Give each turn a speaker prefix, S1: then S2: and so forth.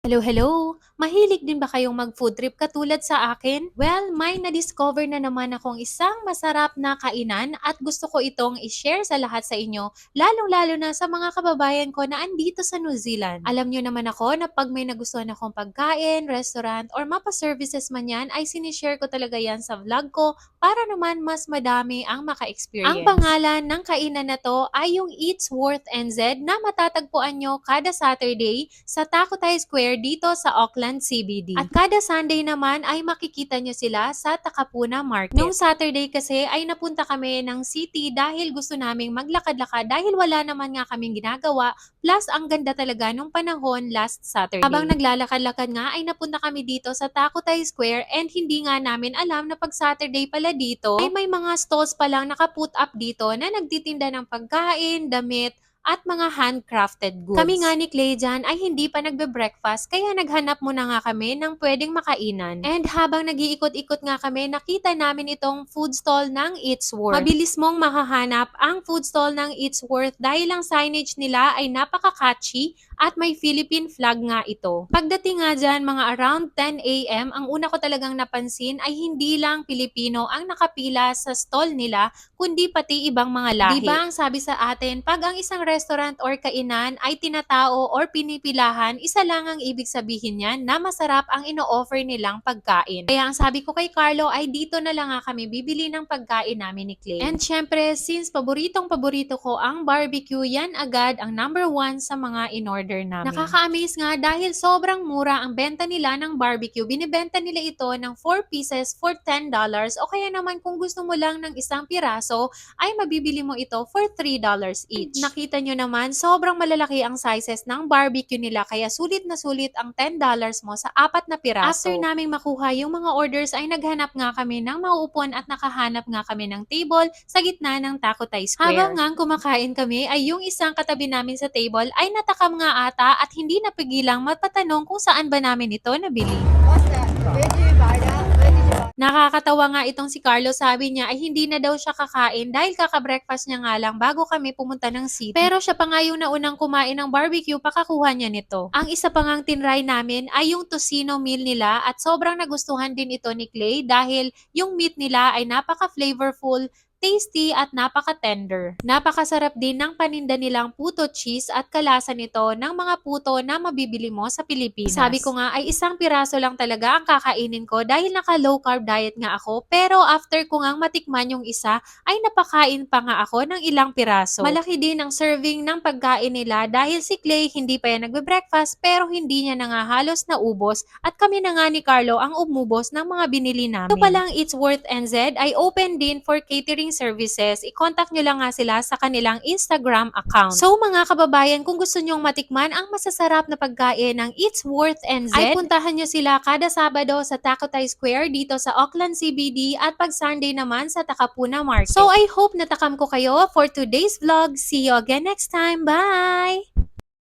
S1: Hello, hello! Mahilig din ba kayong mag-food trip katulad sa akin? Well, may na-discover na naman akong isang masarap na kainan at gusto ko itong i-share sa lahat sa inyo, lalong-lalo na sa mga kababayan ko na andito sa New Zealand. Alam nyo naman ako na pag may nagustuhan akong pagkain, restaurant, or mapa-services man yan, ay sinishare ko talaga yan sa vlog ko para naman mas madami ang maka-experience. Ang pangalan ng kainan na to ay yung Eats Worth NZ na matatagpuan nyo kada Saturday sa Takotai Square dito sa Auckland CBD. At kada Sunday naman ay makikita nyo sila sa Takapuna Market. Nung Saturday kasi ay napunta kami ng city dahil gusto naming maglakad-lakad dahil wala naman nga kaming ginagawa. Plus, ang ganda talaga nung panahon last Saturday. Habang naglalakad-lakad nga ay napunta kami dito sa Takotai Square and hindi nga namin alam na pag Saturday pala dito ay may mga stalls palang naka-put up dito na nagtitinda ng pagkain, damit, at mga handcrafted goods. Kami nga ni Clay dyan ay hindi pa nagbe-breakfast kaya naghanap muna nga kami ng pwedeng makainan. And habang nag-iikot-ikot nga kami, nakita namin itong food stall ng Eats Worth. Mabilis mong makahanap ang food stall ng Eats Worth dahil ang signage nila ay napaka-catchy at may Philippine flag nga ito. Pagdating nga dyan mga around 10 a.m., ang una ko talagang napansin ay hindi lang Pilipino ang nakapila sa stall nila kundi pati ibang mga lahi. Diba ang sabi sa atin, pag ang isang restaurant or kainan ay tinatao or pinipilahan, isa lang ang ibig sabihin yan na masarap ang ino-offer nilang pagkain. Kaya ang sabi ko kay Carlo ay dito na lang nga kami bibili ng pagkain namin ni Clay. And syempre, since paborito ko ang barbecue, yan agad ang number 1 sa mga in-order namin. Nakaka-amaze nga dahil sobrang mura ang benta nila ng barbecue. Binibenta nila ito ng 4 pieces for $10 o kaya naman kung gusto mo lang ng isang piraso ay mabibili mo ito for $3 each. Nakita nyo naman, sobrang malalaki ang sizes ng barbecue nila kaya sulit na sulit ang $10 mo sa 4 na piraso. After naming makuha yung mga orders ay naghanap nga kami ng mauupuan at nakahanap nga kami ng table sa gitna ng Takotai Square. Habang nga kumakain kami ay yung isang katabi namin sa table ay natakam nga ata at hindi napigilang magpatanong kung saan ba namin ito nabili.
S2: What's that? Where did you buy that? Where did you buy?
S1: Nakakatawa nga itong si Carlos, sabi niya ay hindi na daw siya kakain dahil kaka-breakfast niya nga lang bago kami pumunta ng city. Pero siya pa nga yung naunang kumain ng barbecue, pakakuha niya nito. Ang isa pa ngang tinry namin ay yung tocino meal nila at sobrang nagustuhan din ito ni Clay dahil yung meat nila ay napaka-flavorful, tasty at napaka-tender. Napakasarap din ng paninda nilang puto cheese at kalasa nito ng mga puto na mabibili mo sa Pilipinas. Sabi ko nga ay isang piraso lang talaga ang kakainin ko dahil naka-low carb diet nga ako, pero after ko ngang matikman yung isa ay napakain pa nga ako ng ilang piraso. Malaki din ang serving ng pagkain nila dahil si Clay hindi pa yan nagbe-breakfast pero hindi niya na nga halos naubos at kami na nga ni Carlo ang umubos ng mga binili namin. Ito palang It's Worth NZ ay open din for catering services. I-contact nyo lang nga sila sa kanilang Instagram account. So mga kababayan, kung gusto nyong matikman ang masasarap na pagkain ng It's Worth NZ, ay puntahan nyo sila kada Sabado sa Takotai Square dito sa Auckland CBD at pag Sunday naman sa Takapuna Market. So I hope natakam ko kayo for today's vlog. See you again next time. Bye!